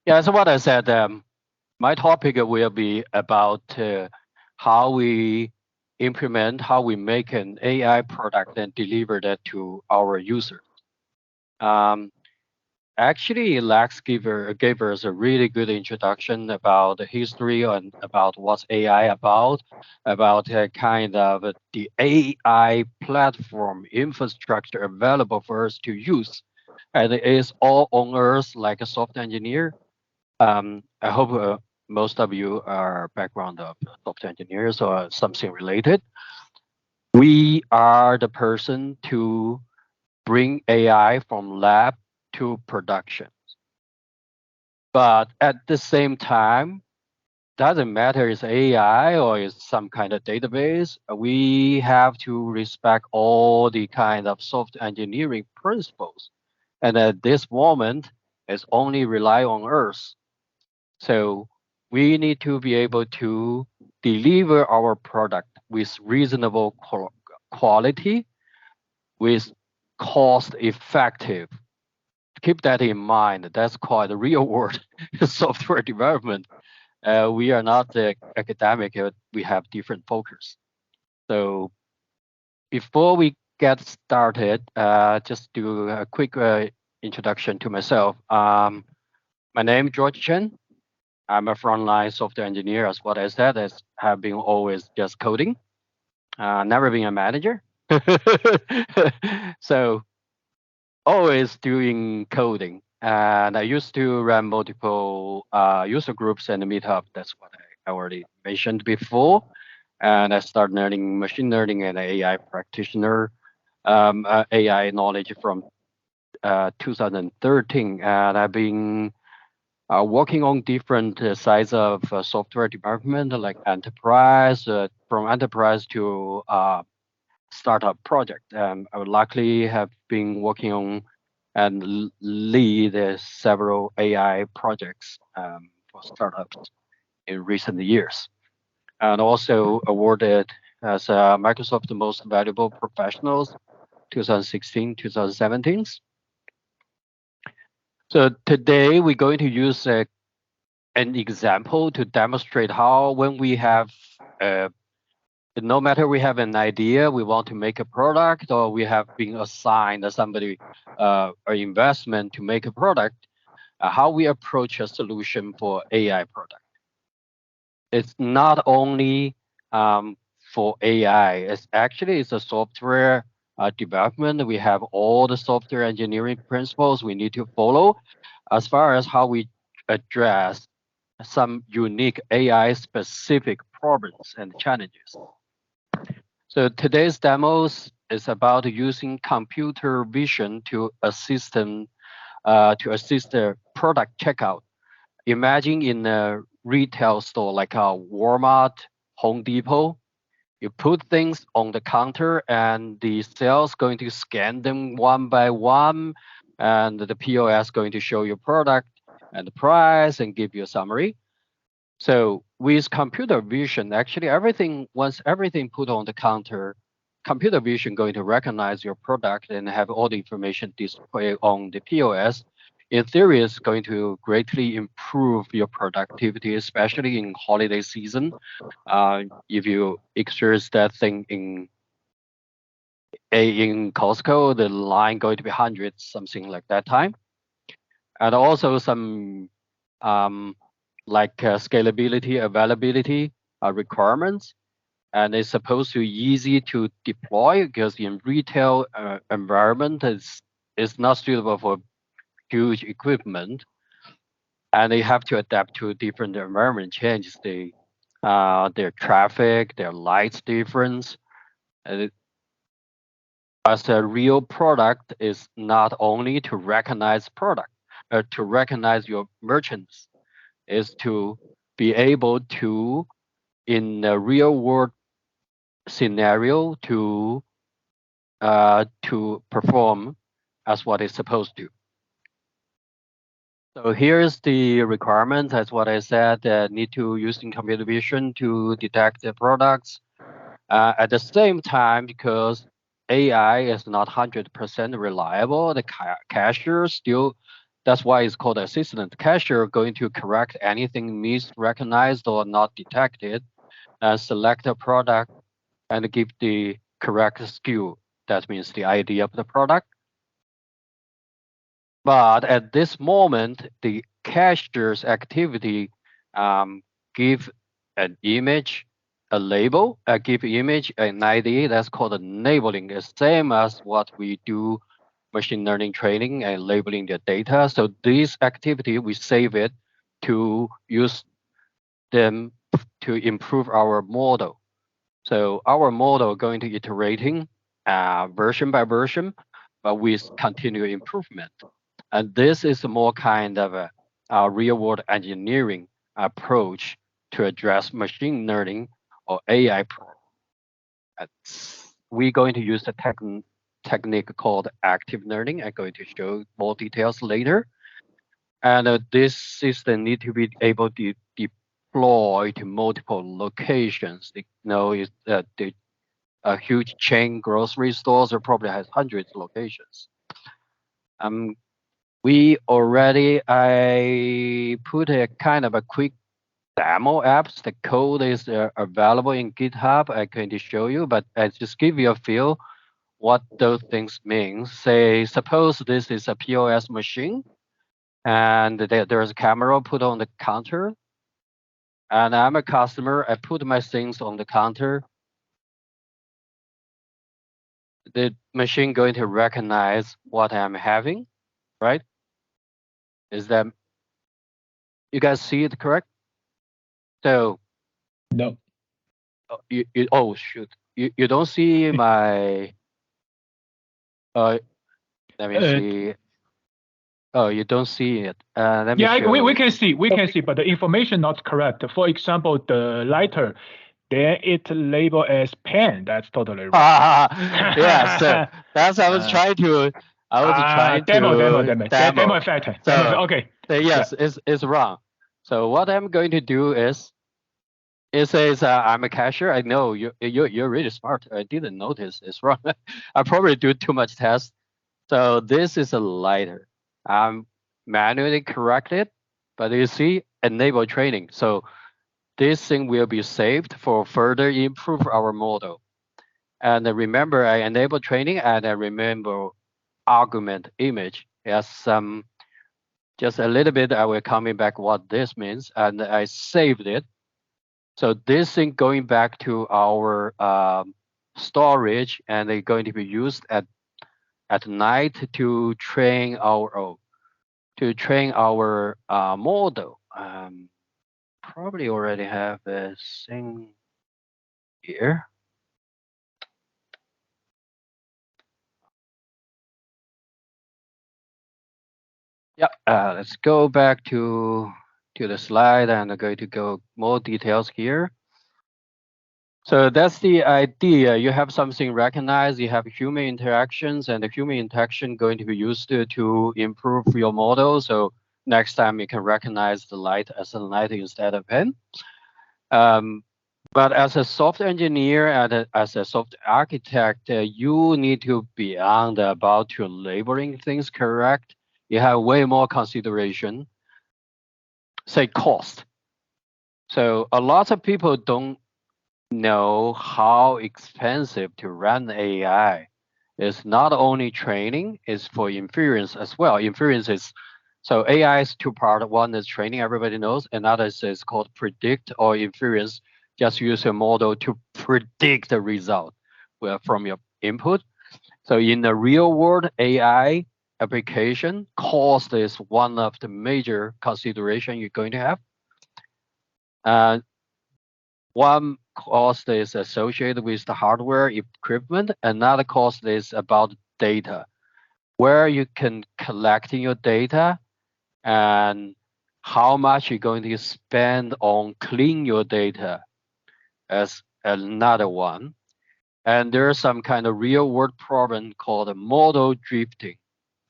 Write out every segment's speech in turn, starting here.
Yeah, so what I said, my topic will be about how we implement, how we make an AI product and deliver that to our users. Um, Actually, Lex gave us a really good introduction about the history and about what's AI about kind of the AI platform infrastructure available for us to use. And it is all on Earth like a software engineer. I hope most of you are background of software engineers or something related. We are the person to bring AI from lab to production. But at the same time, doesn't matter it's AI or it's some kind of database, we have to respect all the kind of software engineering principles. And at this moment, it's only rely on us. So we need to be able to deliver our product with reasonable quality, with cost effective. Keep that in mind. That's called real world software development. We are not academic. We have different focus. So before we get started, just do a quick introduction to myself. My name is George Chen. I'm a frontline software engineer, as what I said, as have been always just coding, never been a manager. So always doing coding. And I used to run multiple user groups and meetup. That's what I already mentioned before. And I started learning machine learning and AI practitioner, AI knowledge from 2013. And I've been working on different sides of software development, like enterprise, from enterprise to startup project. I would likely have been working on and lead several AI projects for startups in recent years, and also awarded as Microsoft Most Valuable Professionals 2016, 2017. So today we're going to use an example to demonstrate how when we have no matter we have an idea, we want to make a product, or we have been assigned somebody or investment to make a product, how we approach a solution for AI product. It's not only for AI. It's a software development. We have all the software engineering principles we need to follow, as far as how we address some unique AI specific problems and challenges. So today's demos is about using computer vision to assist the product checkout. Imagine in a retail store like a Walmart, Home Depot, you put things on the counter and the sales going to scan them one by one, and the POS going to show your product and the price and give you a summary. So with computer vision, actually once everything put on the counter, computer vision going to recognize your product and have all the information displayed on the POS. In theory, it's going to greatly improve your productivity, especially in holiday season. If you experience that thing in Costco, the line going to be hundreds, something like that time, and also some like scalability, availability requirements, and it's supposed to be easy to deploy because in retail environment is not suitable for huge equipment, and they have to adapt to different environment changes. Their traffic, their lights difference. Uh, as a real product is not only to recognize product, to recognize your merchants, is to be able to in a real world scenario to perform as what it's supposed to. So here's the requirement. That's what I said. Need to using computer vision to detect the products. At the same time, because AI is not 100% reliable, the cashier still That's why it's called assistant. Cacher going to correct anything misrecognized or not detected, and select a product and give the correct SKU. That means the ID of the product. But at this moment, the cacher's activity give an image, a label, give image an ID. That's called enabling. It's same as what we do machine learning training and labeling the data. So this activity, we save it to use them to improve our model. So our model going to iterating version by version, but with continual improvement. And this is more kind of a real world engineering approach to address machine learning or AI problem. We're going to use the technique called active learning. I'm going to show more details later. And this system need to be able to deploy to multiple locations. A huge chain grocery stores or probably has hundreds of locations. I put a kind of a quick demo apps. The code is available in GitHub. I'm going to show you, but I just give you a feel what those things mean. Suppose this is a POS machine, and there's a camera put on the counter, and I'm a customer. I put my things on the counter. The machine going to recognize what I'm having, right? Is that you guys see it correct? So no. Oh shoot, you don't see my let me see. Oh, you don't see it. Let me show we it. can see, but the information not correct. For example, the lighter, then it label as pen. That's totally wrong. Yeah, so that's I was trying to demo effect. Okay. Yes, it's wrong. So what I'm going to do is it says I'm a cashier. I know you're really smart. I didn't notice it's wrong. I probably do too much test. So this is a lighter. I'm manually corrected, but you see enable training. So this thing will be saved for further improve our model. And remember, I enable training and I remember argument image. Yes, just a little bit. I will coming back what this means, and I saved it. So this thing going back to our storage, and they're going to be used at night to train our model. Probably already have a thing here. Yeah, let's go back to the slide, and I'm going to go more details here. So that's the idea. You have something recognized, you have human interactions, and the human interaction going to be used to improve your model. So next time you can recognize the light as a light instead of pen. But as a software engineer and as a software architect, you need to be beyond about to labeling things correct. You have way more consideration, say cost. So a lot of people don't know how expensive to run AI. It's not only training, it's for inference as well. Inference is, so AI is two part. One is training, everybody knows. Another is called predict or inference. Just use a model to predict the result from your input. So in the real world AI application, cost is one of the major consideration you're going to have. One cost is associated with the hardware equipment. Another cost is about data, where you can collect your data and how much you're going to spend on clean your data as another one. And there's some kind of real world problem called model drifting.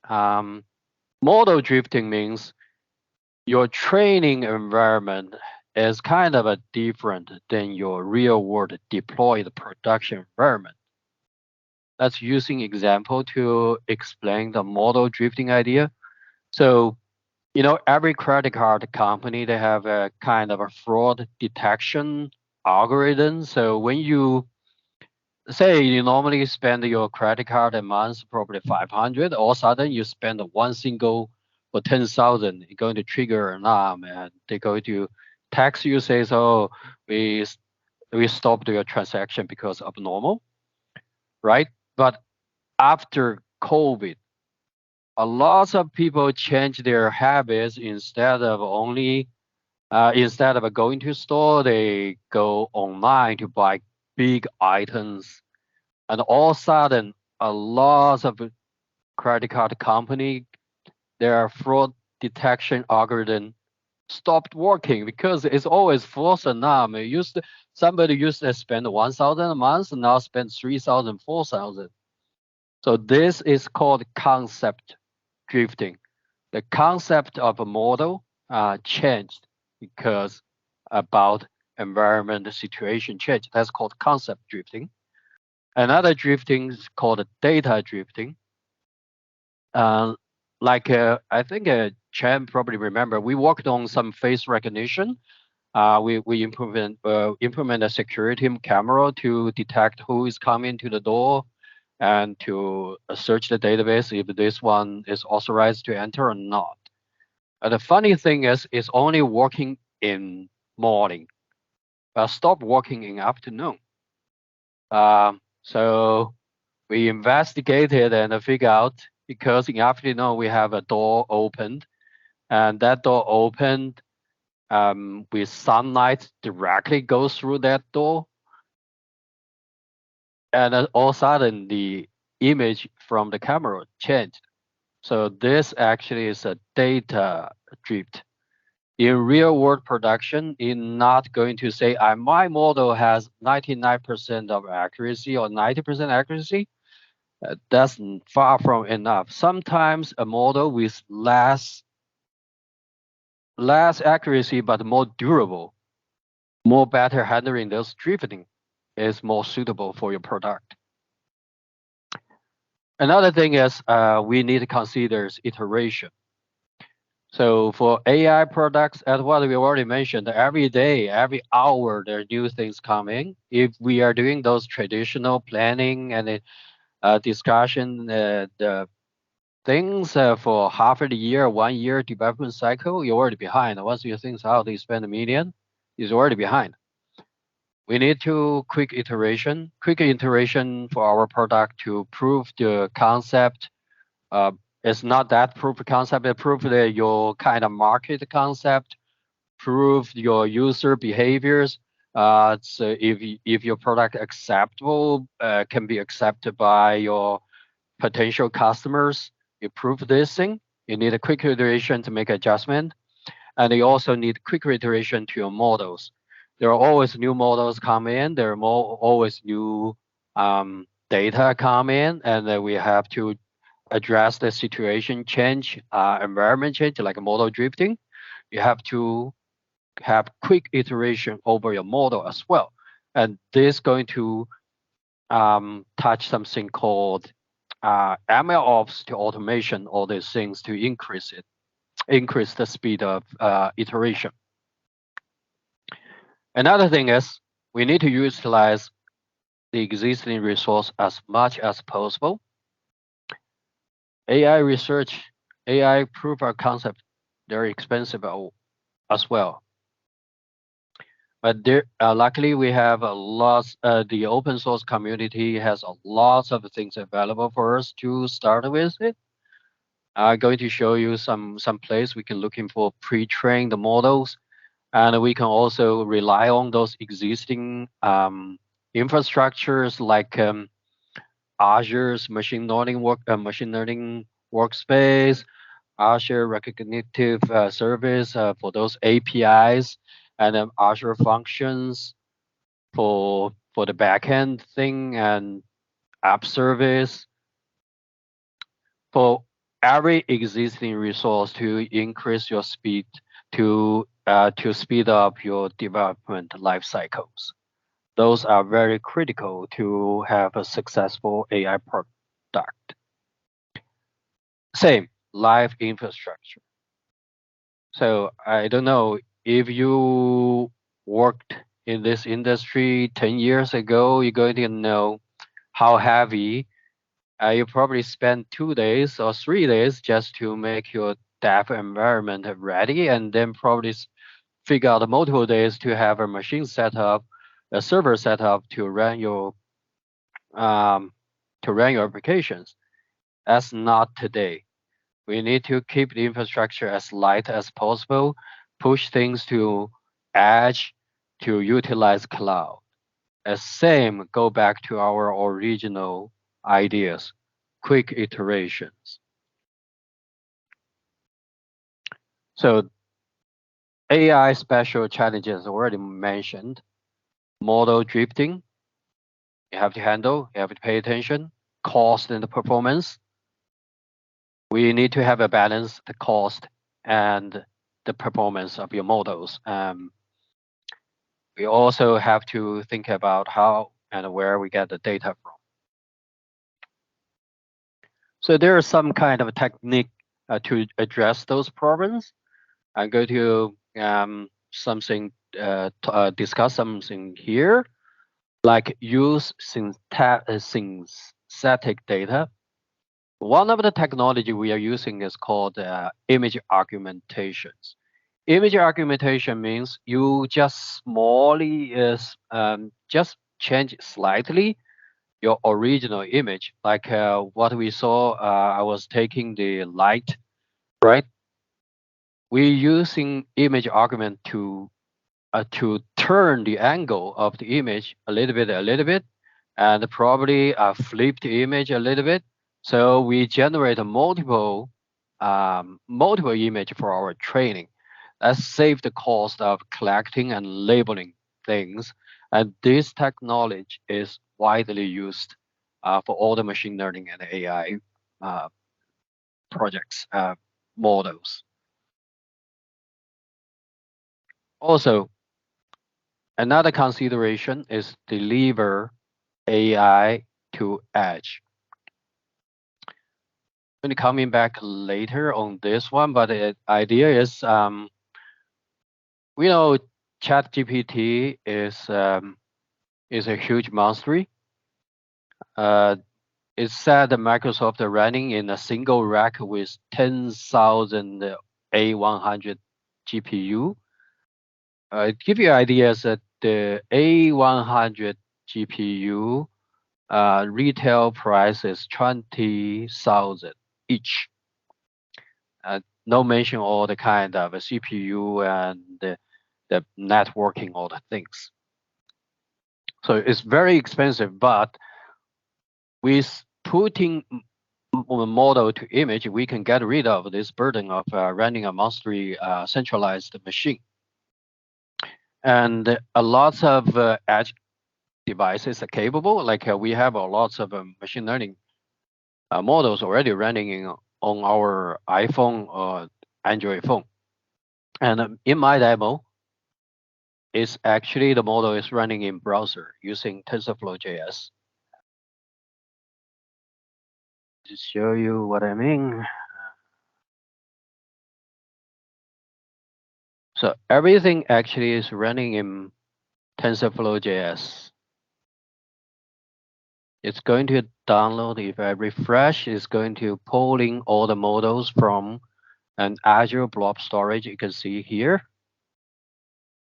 Model drifting means your training environment is kind of a different than your real world deployed production environment. Let's using example to explain the model drifting idea. So every credit card company, they have a kind of a fraud detection algorithm. So when you say you normally spend your credit card a month, probably 500, all of a sudden you spend one single for 10,000, it's going to trigger an alarm and they're going to text you, says, oh, we, we stopped your transaction because of normal, right? But after COVID, a lot of people change their habits instead of going to store, they go online to buy big items, and all of a sudden, a lot of credit card company, their fraud detection algorithm stopped working because it's always false alarm. Somebody used to spend 1,000 a month, now spend 3,000, 4,000. So this is called concept drifting. The concept of a model changed because about environment situation change. That's called concept drifting. Another drifting is called data drifting. Uh, I think Chen probably remember, we worked on some face recognition. We implement a security camera to detect who is coming to the door and to search the database if this one is authorized to enter or not. The funny thing is, it's only working in morning, but stop working in afternoon. So we investigated and figured out because in afternoon we have a door opened, and that door opened with sunlight directly goes through that door, and then all of a sudden the image from the camera changed. So this actually is a data drift. In real world production, it's not going to say my model has 99% of accuracy or 90% accuracy. That's far from enough. Sometimes a model with less accuracy but more durable, more better handling those drifting is more suitable for your product. Another thing is we need to consider iteration. So for AI products, as what we already mentioned, every day, every hour, there are new things coming. If we are doing those traditional planning and discussion, the things for half of the year, 1 year development cycle, you're already behind. Once you think out, you spend a million, is already behind. We need to quick iteration for our product to prove the concept. Uh, it's not that proof of concept, it prove that your kind of market concept, prove your user behaviors. So if your product acceptable, can be accepted by your potential customers, you prove this thing. You need a quick iteration to make adjustment, and you also need quick iteration to your models. There are always new models come in. There are always new data come in, and then we have to address the situation change, environment change, like model drifting. You have to have quick iteration over your model as well. And this is going to touch something called ML ops to automation, all these things to increase the speed of iteration. Another thing is we need to utilize the existing resource as much as possible. AI research, AI proof of concept, they're expensive as well. But luckily we have a lot. The open source community has a lot of things available for us to start with it. I'm going to show you some place we can looking for pre-trained models, and we can also rely on those existing infrastructures like Azure's machine learning workspace, Azure Recognitive Service for those APIs, and Azure Functions for the backend thing, and app service for every existing resource to increase your speed to speed up your development life cycles. Those are very critical to have a successful AI product. Same live infrastructure. So I don't know if you worked in this industry 10 years ago, you're going to know how heavy. You probably spend 2 days or 3 days just to make your dev environment ready, and then probably figure out multiple days to have a machine set up, a server set up um, to run your applications. That's not today. We need to keep the infrastructure as light as possible, push things to edge to utilize cloud. The same go back to our original ideas, quick iterations. So AI special challenges already mentioned. Model drifting, you have to handle, you have to pay attention. Cost and the performance. We need to have a balance, the cost and the performance of your models. We also have to think about how and where we get the data from. So there is some kind of a technique to address those problems. I'm going to discuss something here, like use synthetic data. One of the technology we are using is called image augmentations. Image augmentation means you just just change slightly your original image, like what we saw. I was taking the light, right? We're using image augment to turn the angle of the image a little bit, and probably flip the image a little bit. So we generate a multiple image for our training. That save the cost of collecting and labeling things. And this technology is widely used for all the machine learning and AI uh, projects models. Also, another consideration is deliver AI to edge. Going to coming back later on this one, but the idea is, we know ChatGPT is a huge monster. Uh, it's said that Microsoft are running in a single rack with 10,000 A100 GPU. Give you ideas that the A100 GPU retail price is 20,000 each. No mention all the kind of a CPU and the networking, all the things. So it's very expensive, but with putting model to image, we can get rid of this burden of running a monster centralized machine. And a lot of edge devices are capable, like we have a lots of machine learning models already running on our iPhone or Android phone. And in my demo, it's actually the model is running in browser using TensorFlow JS. To show you what I mean. So everything actually is running in TensorFlow JS. It's going to download. If I refresh, it's going to pull in all the models from an Azure blob storage. You can see here.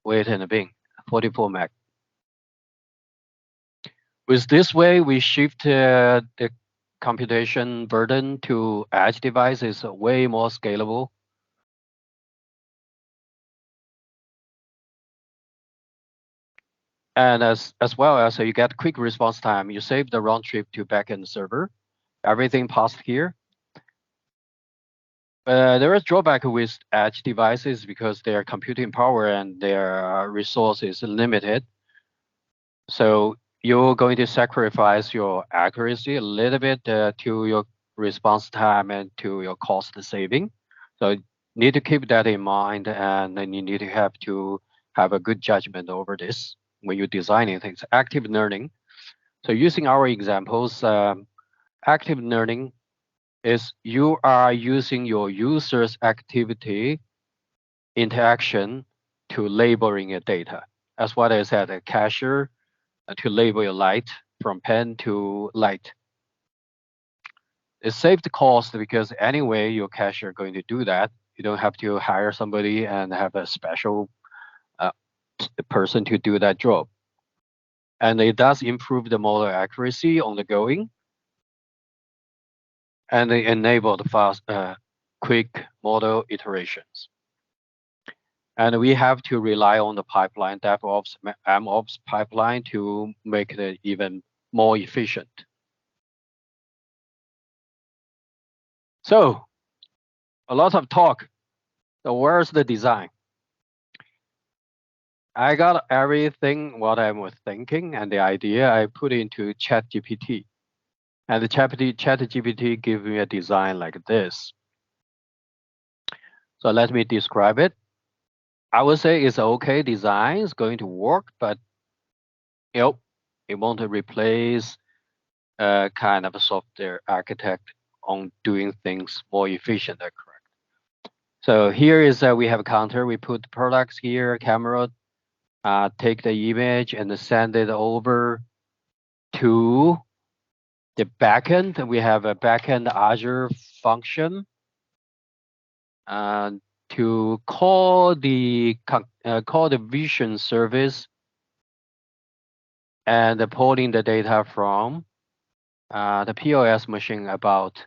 Wait and Bing, 44 meg. With this way, we shift the computation burden to edge devices way more scalable. And as well as you get quick response time, you save the round trip to backend server. Everything passed here. There is drawback with edge devices because their computing power and their resources limited. So you're going to sacrifice your accuracy a little bit to your response time and to your cost saving. So you need to keep that in mind, and then you need to have a good judgment over this when you're designing things. Active learning. So using our examples, active learning is you are using your user's activity interaction to labeling your data. As what I said, a cashier to label your light from pen to light. It saves the cost because anyway, your cashier going to do that. You don't have to hire somebody and have a special uh, person to do that job. And it does improve the model accuracy on the going, and it enabled fast, quick model iterations. And we have to rely on the pipeline, DevOps, MOps pipeline to make it even more efficient. So a lot of talk. So where's the design? I got everything what I was thinking and the idea I put into ChatGPT. And the ChatGPT give me a design like this. So let me describe it. I would say it's okay design, it's going to work, but you know, it won't replace a kind of a software architect on doing things more efficient and correct. So here is we have a counter. We put products here, camera, take the image and send it over to the backend. We have a backend Azure function to call the vision service and pulling the data from the POS machine about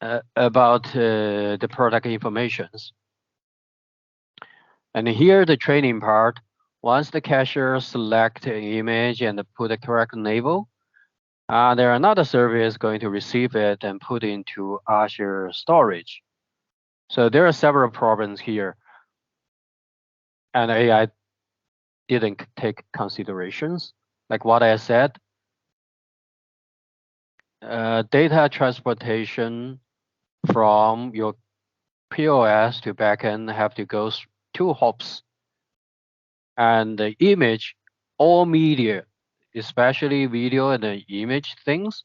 the product informations. And here the training part. Once the cashier select an image and put the correct label, there are another service going to receive it and put into Azure storage. So there are several problems here, and AI didn't take considerations. Like what I said, data transportation from your POS to backend have to go 2 hops. And the image, all media, especially video and the image things,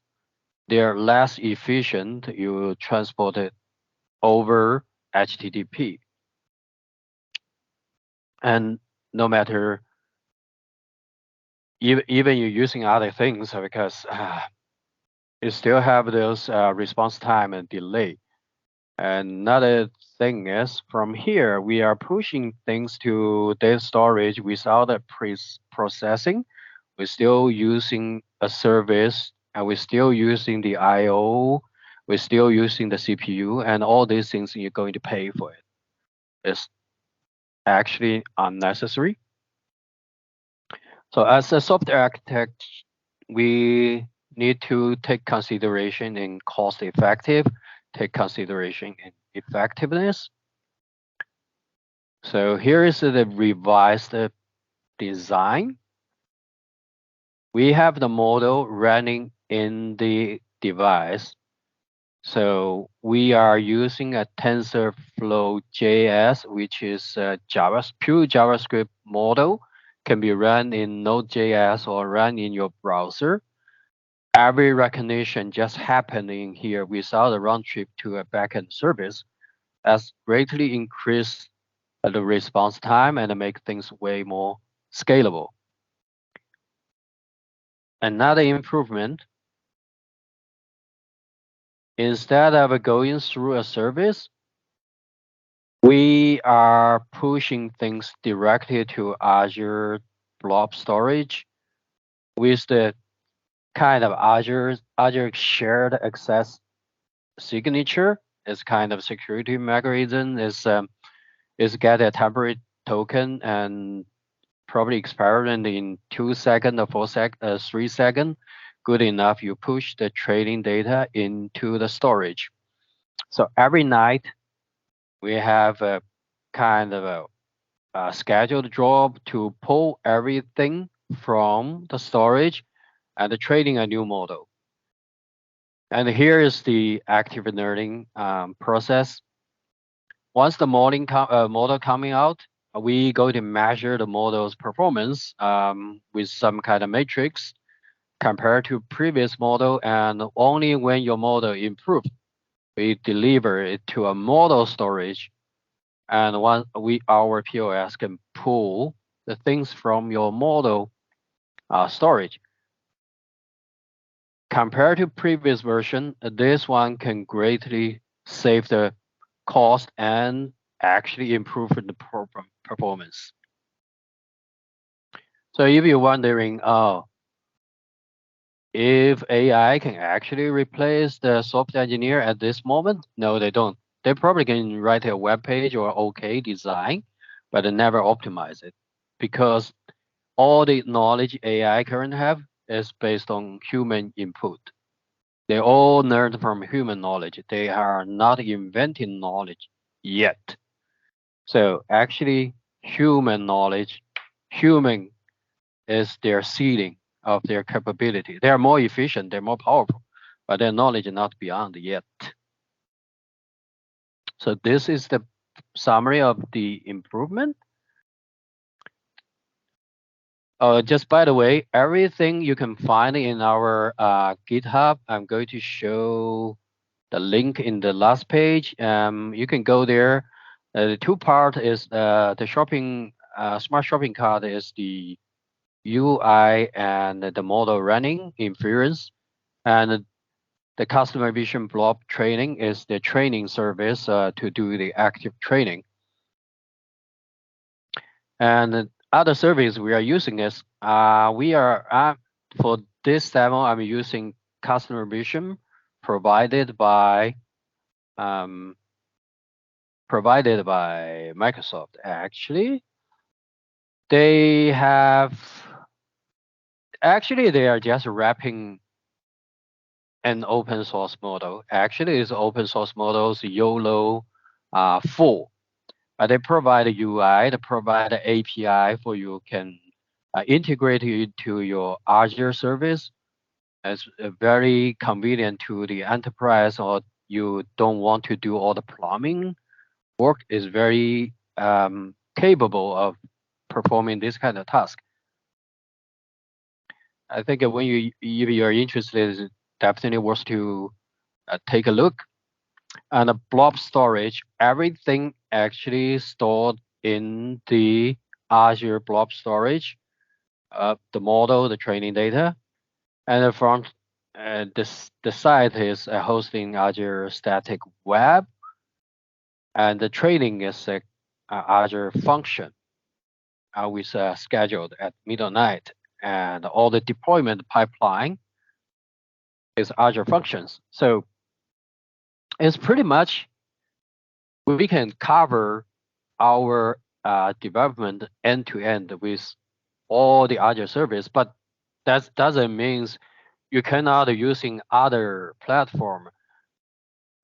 they're less efficient. You transport it over HTTP. And no matter, even you're using other things because you still have those response time and delay. Another thing is from here, we are pushing things to data storage without a processing. We're still using a service and we're still using the IO. We're still using the CPU and all these things you're going to pay for it. It's actually unnecessary. So as a software architect, we need to take consideration in cost effective, take consideration in effectiveness. So here is the revised design. We have the model running in the device. So we are using a TensorFlow JS, which is a pure JavaScript model, can be run in Node.js or run in your browser. Every recognition just happening here without a round trip to a backend service has greatly increased the response time and make things way more scalable. Another improvement, instead of going through a service, we are pushing things directly to Azure blob storage with the kind of Azure shared access signature. It's kind of security mechanism. Is get a temporary token and probably experiment in 2 seconds or 3 seconds. Good enough, you push the training data into the storage. So every night we have a kind of a scheduled job to pull everything from the storage and training a new model. And here is the active learning process. Once the model coming out, we go to measure the model's performance with some kind of matrix compared to previous model, and only when your model improved, we deliver it to a model storage, and once our POS can pull the things from your model storage. Compared to previous version, this one can greatly save the cost and actually improve the performance. So if you're wondering, oh, if AI can actually replace the software engineer at this moment, no, they don't. They probably can write a web page or okay design, but they never optimize it because all the knowledge AI currently have is based on human input. They all learned from human knowledge. They are not inventing knowledge yet. So actually, human knowledge, human is their seeding of their capability. They are more efficient, they're more powerful, but their knowledge is not beyond yet. So this is the summary of the improvement. Just by the way, everything you can find in our GitHub. I'm going to show the link in the last page. You can go there. The two part is the shopping smart shopping cart is the UI and the model running inference, and the customer vision blob training is the training service to do the active training. And the other service we are using is we are for this demo I'm using customer vision provided by Microsoft. Actually, they are just wrapping an open source model. Actually, it's open source models YOLO 4. But they provide a UI, they provide an API for you can integrate it to your Azure service. It's very convenient to the enterprise, or you don't want to do all the plumbing work. Is very capable of performing this kind of task. I think when if you're interested, it's definitely worth to take a look. And a blob storage, everything actually stored in the Azure blob storage, the model, the training data, and the front, the site is hosting Azure Static Web, and the training is Azure Function, which scheduled at midnight, and all the deployment pipeline is Azure Functions. So it's pretty much we can cover our development end to end with all the Azure service, but that doesn't mean you cannot using other platform.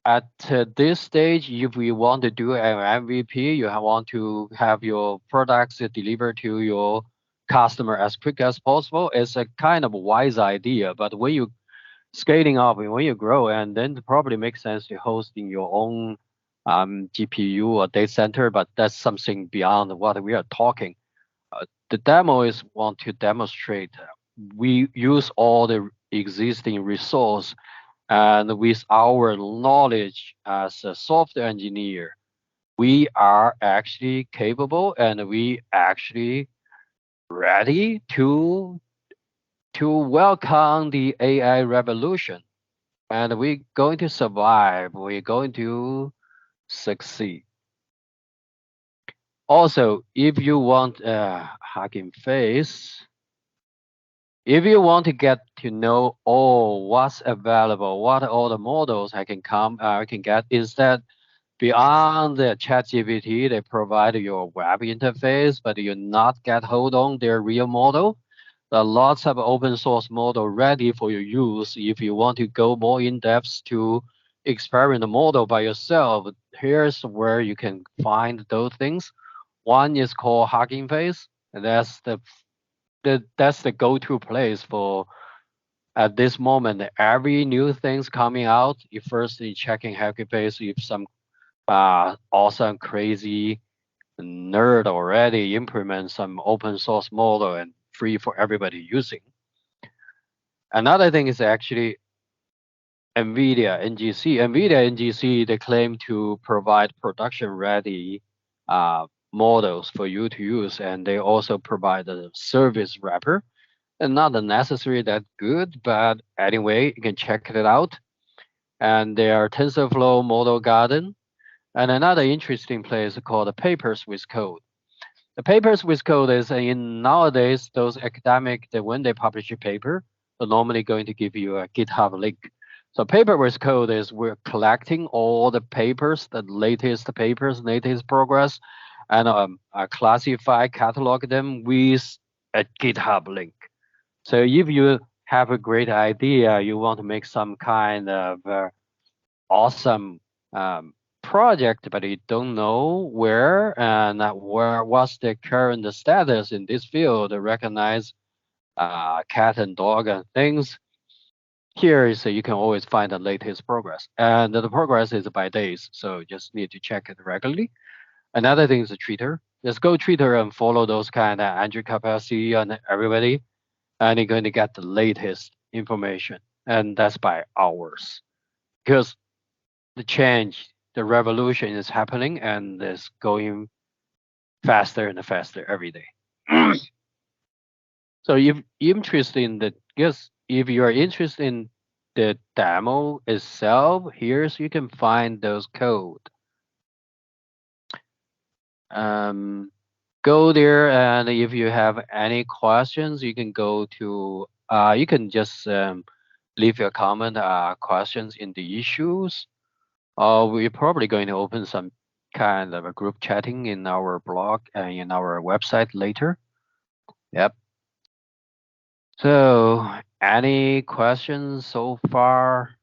At this stage, if we want to do an MVP, you want to have your products delivered to your customer as quick as possible. It's a kind of wise idea, but when you scaling up and when you grow, and then it probably makes sense to host in your own GPU or data center, but that's something beyond what we are talking. The demo is want to demonstrate we use all the existing resource, and with our knowledge as a software engineer, we are actually capable and we actually ready to welcome the AI revolution. And we're going to survive. We're going to succeed. Also, if you want Hugging Face, if you want to get to know what's available, what all the models I can get, instead beyond the ChatGPT, they provide your web interface, but you not get hold on their real model. There are lots of open source model ready for your use. If you want to go more in depth to experiment the model by yourself, here's where you can find those things. One is called Hugging Face, and that's the go-to place for at this moment. Every new things coming out, you first checking Hugging Face if some awesome crazy nerd already implement some open source model and free for everybody using. Another thing is actually NVIDIA NGC. NVIDIA NGC, they claim to provide production-ready models for you to use, and they also provide a service wrapper. And not necessarily that good, but anyway, you can check it out. And there are TensorFlow Model Garden, and another interesting place called the Papers with Code. The papers with code is in nowadays those academic that when they publish a paper, they're normally going to give you a GitHub link. So paper with code is we're collecting all the papers, the latest papers, latest progress, and classify, catalog them with a GitHub link. So if you have a great idea, you want to make some kind of awesome project, but you don't know where and what's the current status in this field, recognize cat and dog and things. Here is you can always find the latest progress, and the progress is by days, so you just need to check it regularly. Another thing is the Twitter. Just go Twitter and follow those kind of Andrew Capacity and everybody, and you're going to get the latest information, and that's by hours because the change, the revolution is happening and is going faster and faster every day. So if you're interested in the, yes, if you are interested in the demo itself, here's you can find those code. Go there, and if you have any questions, you can go to, you can just leave your comment, questions in the issues. We're probably going to open some kind of a group chatting in our blog and in our website later. Yep. So, any questions so far?